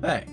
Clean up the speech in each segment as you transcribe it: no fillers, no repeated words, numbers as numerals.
Hey,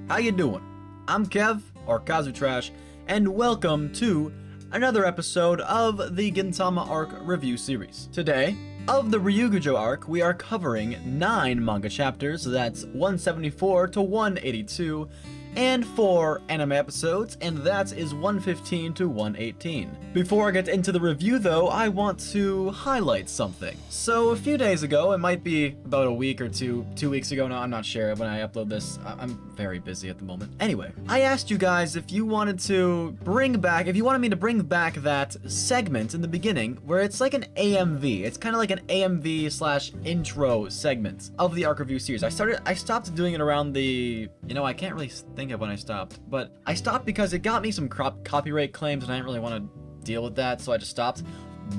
how you doing? I'm Kev, or KazuTrash, and welcome to another episode of the Gintama arc review series. Today, of the Ryugujo arc, we are covering 9 manga chapters, that's 174 to 182, and 4 anime episodes, and that is 115 to 118. Before I get into the review though, I want to highlight something. So a few days ago, it might be about a week or 2 weeks ago now, I'm not sure when I upload this, I'm very busy at the moment. Anyway, I asked you guys if you wanted me to bring back that segment in the beginning where it's like an AMV. It's kind of like an AMV slash intro segment of the arc review series. I stopped doing it around I can't really think of when I stopped, but I stopped because it got me some copyright claims and I didn't really want to deal with that, so I just stopped.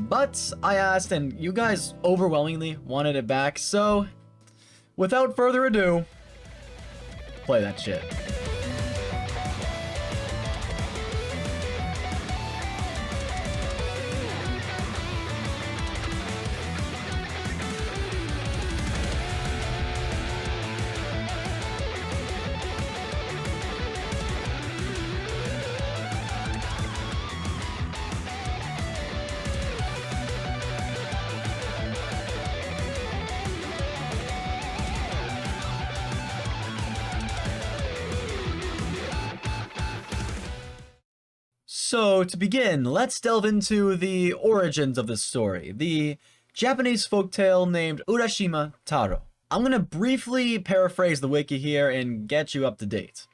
But I asked and you guys overwhelmingly wanted it back, so without further ado, play that shit. So, to begin, let's delve into the origins of this story, the Japanese folktale named Urashima Taro. I'm gonna briefly paraphrase the wiki here and get you up to date.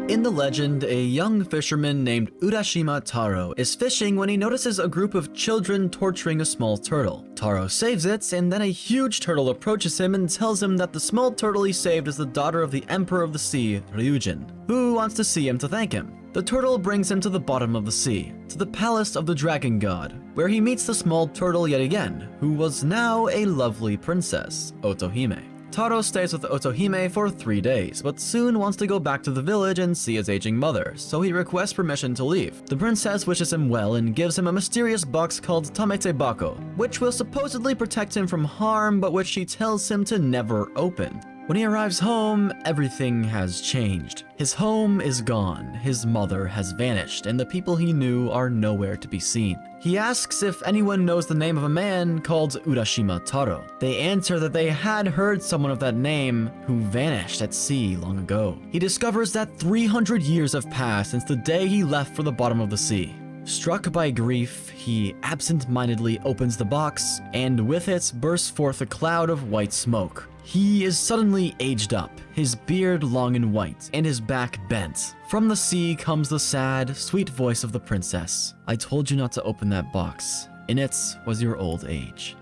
In the legend, a young fisherman named Urashima Taro is fishing when he notices a group of children torturing a small turtle. Taro saves it, and then a huge turtle approaches him and tells him that the small turtle he saved is the daughter of the Emperor of the Sea, Ryujin, who wants to see him to thank him. The turtle brings him to the bottom of the sea, to the palace of the dragon god, where he meets the small turtle yet again, who was now a lovely princess, Otohime. Taro stays with Otohime for 3 days, but soon wants to go back to the village and see his aging mother, so he requests permission to leave. The princess wishes him well and gives him a mysterious box called Tamete Bako, which will supposedly protect him from harm, but which she tells him to never open. When he arrives home, everything has changed. His home is gone, his mother has vanished, and the people he knew are nowhere to be seen. He asks if anyone knows the name of a man called Urashima Taro. They answer that they had heard someone of that name who vanished at sea long ago. He discovers that 300 years have passed since the day he left for the bottom of the sea. Struck by grief, he absent-mindedly opens the box, and with it bursts forth a cloud of white smoke. He is suddenly aged up, his beard long and white, and his back bent. From the sea comes the sad, sweet voice of the princess. I told you not to open that box. In it was your old age.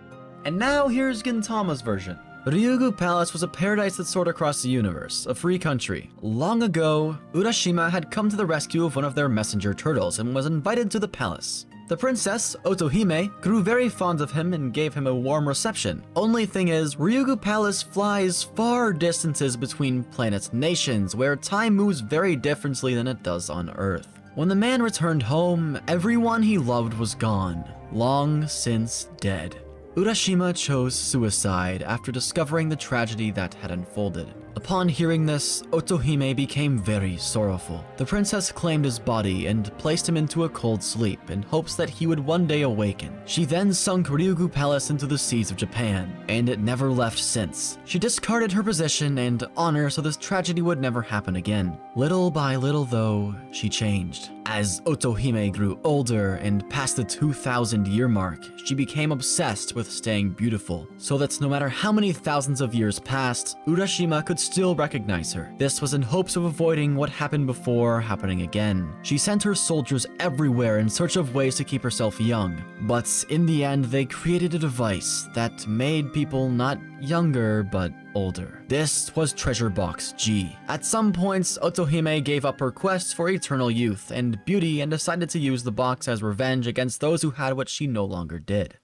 And now here's Gintama's version. Ryugu Palace was a paradise that soared across the universe, a free country. Long ago, Urashima had come to the rescue of one of their messenger turtles and was invited to the palace. The princess, Otohime, grew very fond of him and gave him a warm reception. Only thing is, Ryugu Palace flies far distances between planet nations, where time moves very differently than it does on Earth. When the man returned home, everyone he loved was gone, long since dead. Urashima chose suicide after discovering the tragedy that had unfolded. Upon hearing this, Otohime became very sorrowful. The princess claimed his body and placed him into a cold sleep in hopes that he would one day awaken. She then sunk Ryugu Palace into the seas of Japan, and it never left since. She discarded her position and honor so this tragedy would never happen again. Little by little though, she changed. As Otohime grew older and past the 2,000-year mark, she became obsessed with staying beautiful, so that no matter how many thousands of years passed, Urashima could still recognize her. This was in hopes of avoiding what happened before happening again. She sent her soldiers everywhere in search of ways to keep herself young, but in the end they created a device that made people not younger but older. This was Treasure Box G. At some points, Otohime gave up her quest for eternal youth and beauty and decided to use the box as revenge against those who had what she no longer did.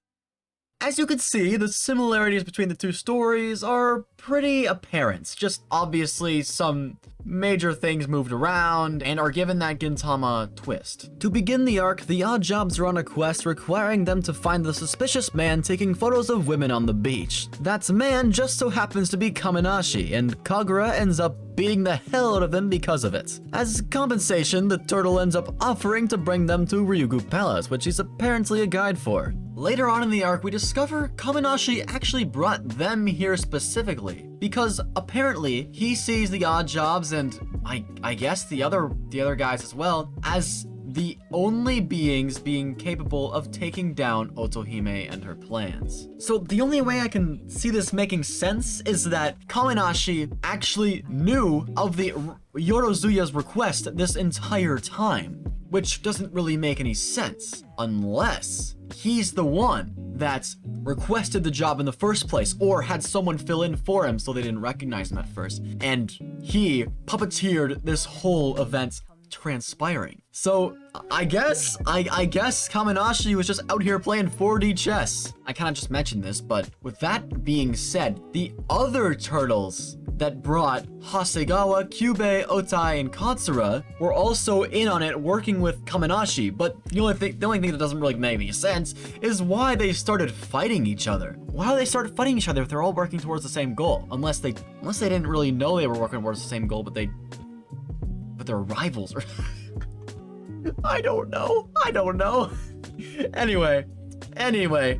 As you can see, the similarities between the two stories are pretty apparent. Just obviously some major things moved around and are given that Gintama twist. To begin the arc, the odd jobs are on a quest requiring them to find the suspicious man taking photos of women on the beach. That man just so happens to be Kaminashi, and Kagura ends up beating the hell out of him because of it. As compensation, the turtle ends up offering to bring them to Ryugu Palace, which he's apparently a guide for. Later on in the arc, we discover Kaminashi actually brought them here specifically, because apparently he sees the odd jobs and I guess the other guys as well as the only beings being capable of taking down Otohime and her plans. So the only way I can see this making sense is that Kaminashi actually knew of the Yorozuya's request this entire time, which doesn't really make any sense unless he's the one that requested the job in the first place, or had someone fill in for him so they didn't recognize him at first, and he puppeteered this whole event transpiring. So I guess Kaminashi was just out here playing 4D chess. I kind of just mentioned this, but with that being said, the other turtles that brought Hasegawa, Kyubei, Otai, and Katsura were also in on it, working with Kaminashi. But the only thing that doesn't really make any sense is why they started fighting each other. Why do they start fighting each other if they're all working towards the same goal? Unless they didn't really know they were working towards the same goal, but they're rivals. I don't know. Anyway,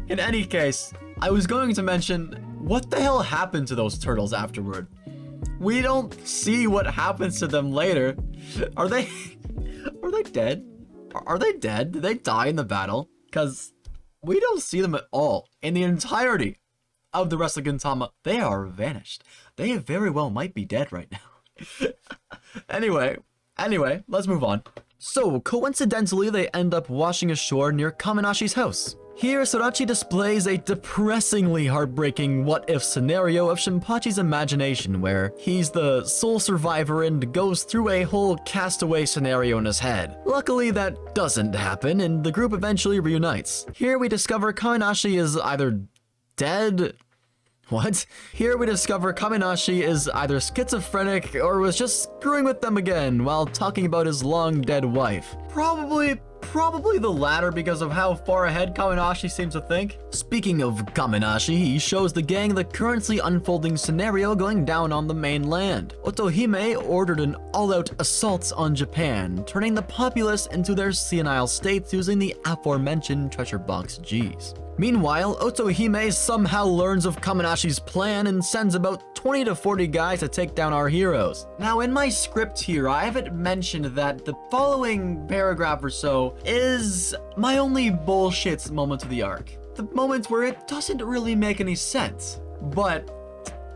in any case, I was going to mention, what the hell happened to those turtles afterward? We don't see what happens to them later. Are they dead? Are they dead? Did they die in the battle? Because we don't see them at all in the entirety of the rest of Gintama. They are vanished. They very well might be dead right now. Anyway, let's move on. So, coincidentally, they end up washing ashore near Kaminashi's house. Here, Sorachi displays a depressingly heartbreaking what-if scenario of Shinpachi's imagination, where he's the sole survivor and goes through a whole castaway scenario in his head. Luckily, that doesn't happen, and the group eventually reunites. Here, we discover Kaminashi is either dead... What? Here we discover Kaminashi is either schizophrenic or was just screwing with them again while talking about his long-dead wife. Probably the latter because of how far ahead Kaminashi seems to think. Speaking of Kaminashi, he shows the gang the currently unfolding scenario going down on the mainland. Otohime ordered an all-out assault on Japan, turning the populace into their senile states using the aforementioned treasure box Gs. Meanwhile, Otohime somehow learns of Kaminashi's plan and sends about 20 to 40 guys to take down our heroes. Now, in my script here, I haven't mentioned that the following paragraph or so is my only bullshit moment of the arc. The moment where it doesn't really make any sense. But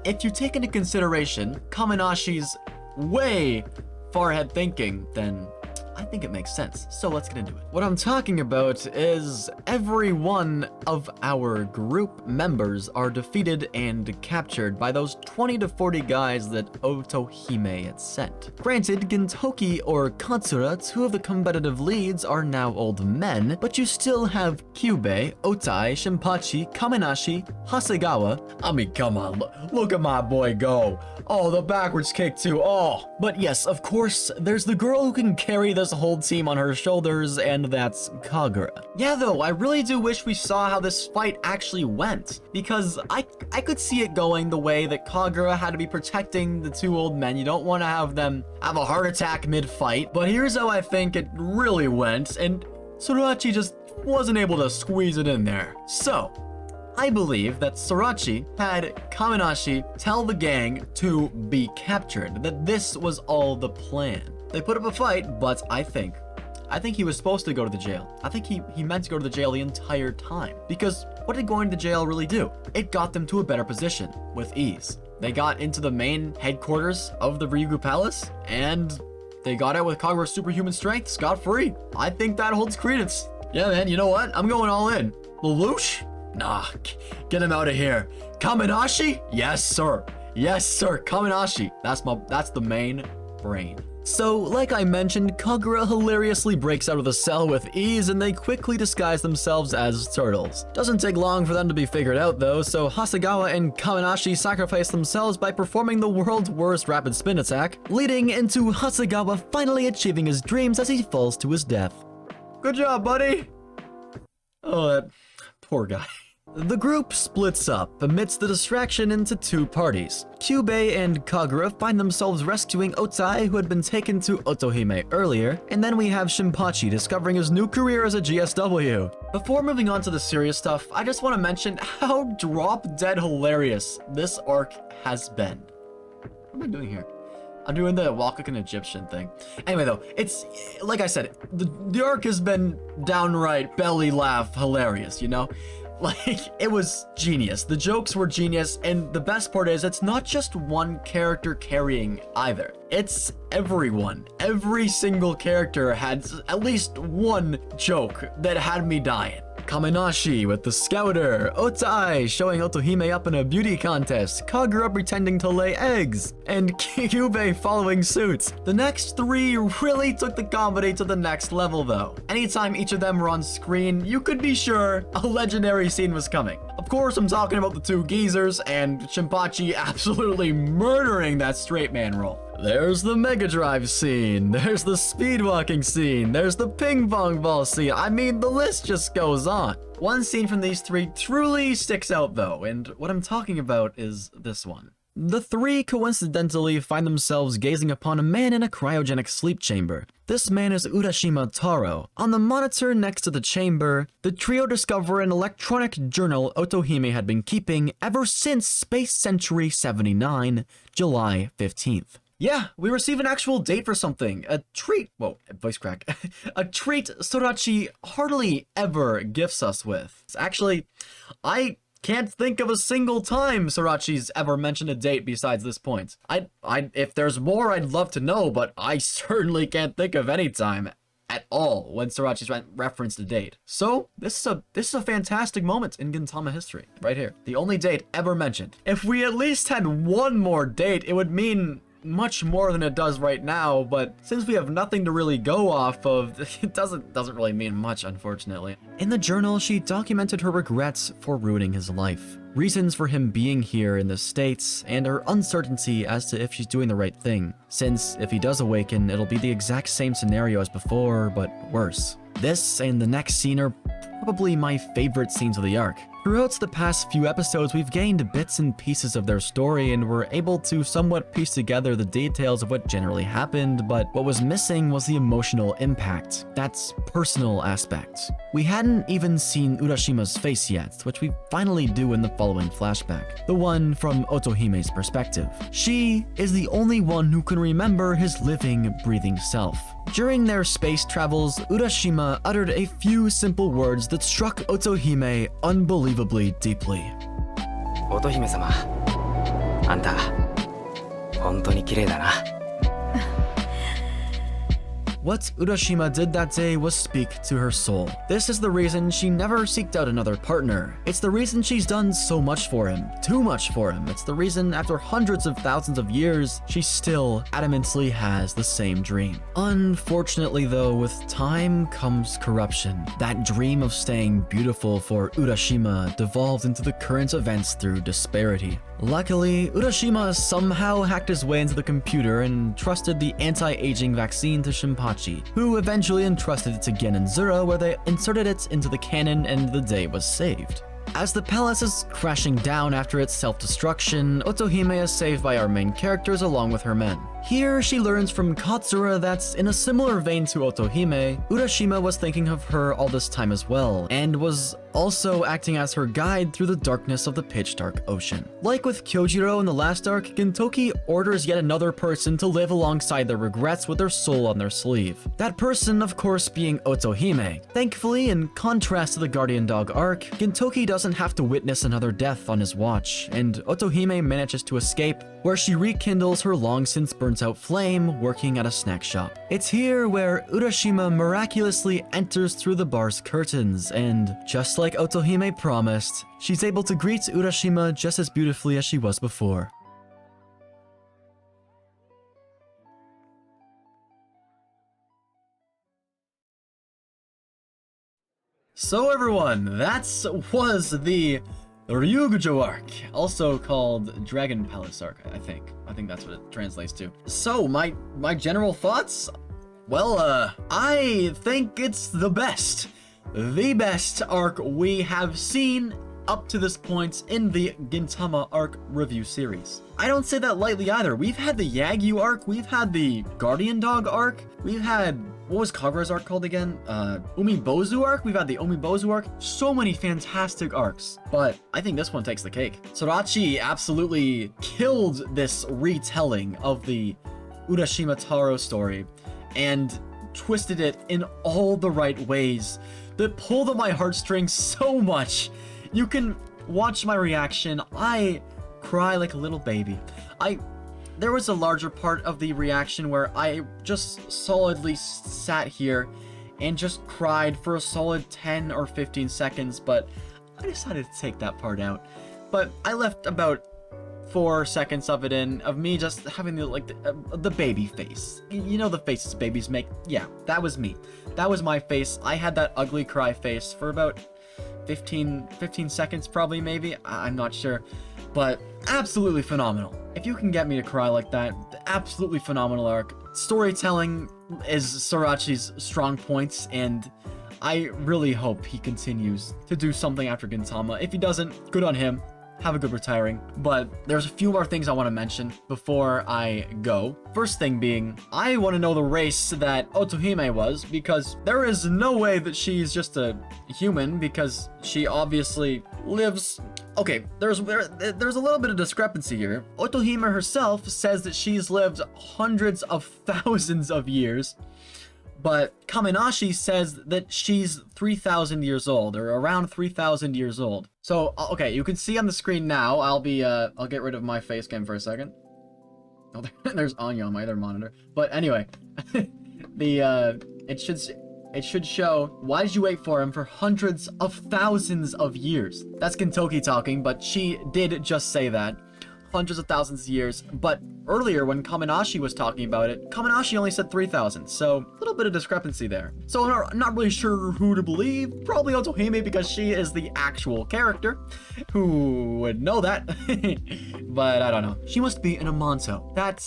if you take into consideration Kaminashi's way far ahead thinking, then I think it makes sense, so let's get into it. What I'm talking about is every one of our group members are defeated and captured by those 20 to 40 guys that Otohime had sent. Granted, Gintoki or Katsura, two of the competitive leads, are now old men, but you still have Kyubei, Otai, Shinpachi, Kaminashi, Hasegawa. I mean, come on, look at my boy go. Oh, the backwards kick too, oh. But yes, of course, there's the girl who can carry this whole team on her shoulders, and that's Kagura. Yeah, though, I really do wish we saw how this fight actually went, because I could see it going the way that Kagura had to be protecting the two old men. You don't want to have them have a heart attack mid-fight, but here's how I think it really went, and Sorachi just wasn't able to squeeze it in there. So, I believe that Sorachi had Kaminashi tell the gang to be captured, that this was all the plan. They put up a fight, but I think he was supposed to go to the jail. I think he meant to go to the jail the entire time. Because what did going to jail really do? It got them to a better position with ease. They got into the main headquarters of the Ryugu Palace, and they got out with Kagura's superhuman strength scot-free. I think that holds credence. Yeah, man, you know what? I'm going all in. Lelouch? Nah, get him out of here. Kaminashi? Yes, sir. Yes, sir. Kaminashi. That's the main brain. So, like I mentioned, Kagura hilariously breaks out of the cell with ease and they quickly disguise themselves as turtles. Doesn't take long for them to be figured out though, so Hasegawa and Kaminashi sacrifice themselves by performing the world's worst rapid spin attack, leading into Hasegawa finally achieving his dreams as he falls to his death. Good job, buddy! Oh, that poor guy. The group splits up amidst the distraction into two parties. Kyubei and Kagura find themselves rescuing Otai, who had been taken to Otohime earlier, and then we have Shinpachi discovering his new career as a GSW. Before moving on to the serious stuff, I just want to mention how drop-dead hilarious this arc has been. What am I doing here? I'm doing the walk like an Egyptian thing. Anyway though, it's, like I said, the arc has been downright belly laugh hilarious, you know? Like, it was genius. The jokes were genius, and the best part is it's not just one character carrying either. It's everyone. Every single character had at least one joke that had me dying. Kaminashi with the scouter, Otai showing Otohime up in a beauty contest, Kagura pretending to lay eggs, and Kyubei following suit. The next three really took the comedy to the next level though. Anytime each of them were on screen, you could be sure a legendary scene was coming. Of course, I'm talking about the two geezers and Shinpachi absolutely murdering that straight man role. There's the Mega Drive scene, there's the speedwalking scene, there's the ping pong ball scene. I mean, the list just goes on. One scene from these three truly sticks out though, and what I'm talking about is this one. The three coincidentally find themselves gazing upon a man in a cryogenic sleep chamber. This man is Urashima Taro. On the monitor next to the chamber, the trio discover an electronic journal Otohime had been keeping ever since Space Century 79, July 15th. Yeah, we receive an actual date for something. A treat. Whoa, voice crack. A treat Sorachi hardly ever gifts us with. Actually, I can't think of a single time Sorachi's ever mentioned a date besides this point. If there's more, I'd love to know, but I certainly can't think of any time at all when Sorachi's referenced a date. So this is a fantastic moment in Gintama history, right here. The only date ever mentioned. If we at least had one more date, it would mean much more than it does right now, but since we have nothing to really go off of, it doesn't really mean much, unfortunately. In the journal, she documented her regrets for ruining his life, reasons for him being here in the States, and her uncertainty as to if she's doing the right thing, since if he does awaken, it'll be the exact same scenario as before, but worse. This and the next scene are probably my favorite scenes of the arc. Throughout the past few episodes, we've gained bits and pieces of their story and were able to somewhat piece together the details of what generally happened, but what was missing was the emotional impact, that's personal aspect. We hadn't even seen Urashima's face yet, which we finally do in the following flashback, the one from Otohime's perspective. She is the only one who can remember his living, breathing self. During their space travels, Urashima uttered a few simple words that struck Otohime unbelievably deeply. 乙姫様、あんた、本当に綺麗だな。 What Urashima did that day was speak to her soul. This is the reason she never seeked out another partner. It's the reason she's done so much for him, too much for him. It's the reason after hundreds of thousands of years, she still adamantly has the same dream. Unfortunately though, with time comes corruption. That dream of staying beautiful for Urashima devolved into the current events through disparity. Luckily, Urashima somehow hacked his way into the computer and trusted the anti-aging vaccine to Shinpachi, who eventually entrusted it to Gen and Zura, where they inserted it into the cannon and the day was saved. As the palace is crashing down after its self-destruction, Otohime is saved by our main characters along with her men. Here, she learns from Katsura that, in a similar vein to Otohime, Urashima was thinking of her all this time as well, and was also acting as her guide through the darkness of the pitch-dark ocean. Like with Kyojiro in the last arc, Gintoki orders yet another person to live alongside their regrets with their soul on their sleeve. That person, of course, being Otohime. Thankfully, in contrast to the Guardian Dog arc, Gintoki doesn't have to witness another death on his watch, and Otohime manages to escape, where she rekindles her long-since burnt-out flame working at a snack shop. It's here where Urashima miraculously enters through the bar's curtains, and just like Otohime promised, she's able to greet Urashima just as beautifully as she was before. So everyone, that was the Ryugujo arc, also called Dragon Palace arc, I think. I think that's what it translates to. So, my general thoughts? Well, I think it's the best arc we have seen up to this point in the Gintama arc review series. I don't say that lightly either. We've had the Yagyu arc, we've had the Guardian Dog arc, we've had, what was Kagura's arc called again? Umibozu arc, we've had the Umibozu arc. So many fantastic arcs, but I think this one takes the cake. Sorachi absolutely killed this retelling of the Urashima Taro story and twisted it in all the right ways that pulled at my heartstrings so much. You can watch my reaction. I cry like a little baby. There was a larger part of the reaction where I just solidly sat here and just cried for a solid 10 or 15 seconds, but I decided to take that part out. But I left about 4 seconds of it in, of me just having the baby face. You know the faces babies make? Yeah, that was me. That was my face. I had that ugly cry face for about 15 seconds probably, maybe. I'm not sure. But absolutely phenomenal. If you can get me to cry like that, absolutely phenomenal arc. Storytelling is Sorachi's strong points, and I really hope he continues to do something after Gintama. If he doesn't, good on him. Have a good retiring. But there's a few more things I want to mention before I go. First thing being, I want to know the race that Otohime was, because there is no way that she's just a human, because she obviously lives... Okay, there's a little bit of discrepancy here. Otohime herself says that she's lived hundreds of thousands of years, but Kaminashi says that she's 3,000 years old, or around 3,000 years old. So, okay, you can see on the screen now. I'll get rid of my face cam for a second. Oh, there's Anya on my other monitor. But anyway, it should show, why did you wait for him for hundreds of thousands of years? That's Gintoki talking, but she did just say that. Hundreds of thousands of years, but earlier when Kaminashi was talking about it, Kaminashi only said 3,000, so a little bit of discrepancy there. So I'm not really sure who to believe. Probably Otohime, because she is the actual character. Who would know that? But I don't know. She must be an Amanto. That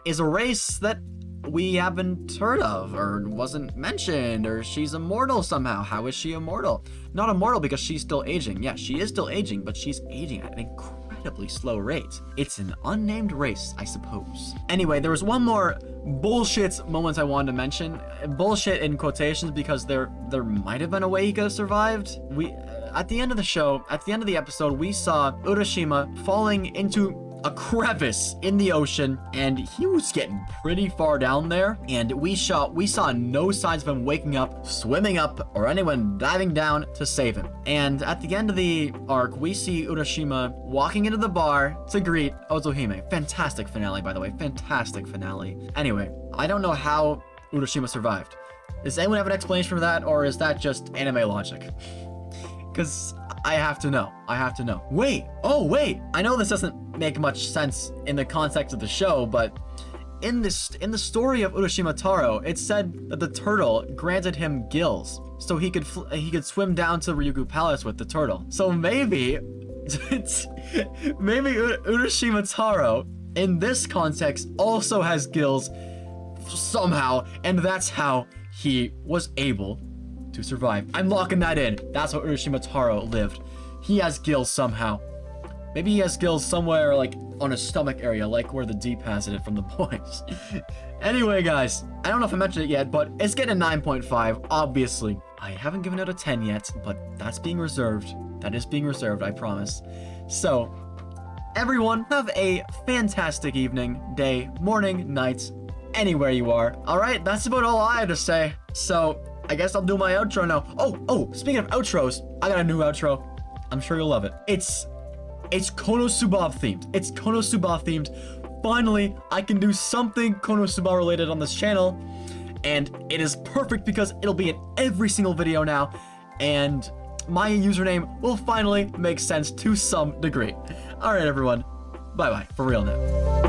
is a race that we haven't heard of, or wasn't mentioned, or she's immortal somehow. How is she immortal? Not immortal because she's still aging. Yeah, she is still aging, but she's aging at an incredibly slow rate. It's an unnamed race, I suppose. Anyway, there was one more bullshit moment I wanted to mention. Bullshit in quotations, because there might have been a way he could have survived. At the end of the show, at the end of the episode, we saw Urashima falling into a crevice in the ocean, and he was getting pretty far down there, and we saw no signs of him waking up, swimming up, or anyone diving down to save him. And at the end of the arc, we see Urashima walking into the bar to greet Otohime. Fantastic finale, by the way. Fantastic finale. Anyway, I don't know how Urashima survived. Does anyone have an explanation for that, or is that just anime logic? Because I have to know. I have to know. Wait. Oh, wait. I know this doesn't make much sense in the context of the show, but in the story of Urashima Taro, it said that the turtle granted him gills, so he could swim down to Ryugu Palace with the turtle. So maybe Urashima Taro in this context also has gills somehow, and that's how he was able to survive. I'm locking that in. That's how Urashima Taro lived. He has gills somehow. Maybe he has gills somewhere like on his stomach area, like where the Deep has it from the boys. Anyway, guys, I don't know if I mentioned it yet, but it's getting a 9.5, obviously. I haven't given it a 10 yet, but that's being reserved. That is being reserved, I promise. So, everyone, have a fantastic evening, day, morning, night, anywhere you are. Alright, that's about all I had to say. So, I guess I'll do my outro now. Oh, speaking of outros, I got a new outro. I'm sure you'll love it. It's Konosuba themed. It's Konosuba themed. Finally, I can do something Konosuba related on this channel, and it is perfect because it'll be in every single video now, and my username will finally make sense to some degree. Alright, everyone. Bye-bye. For real now.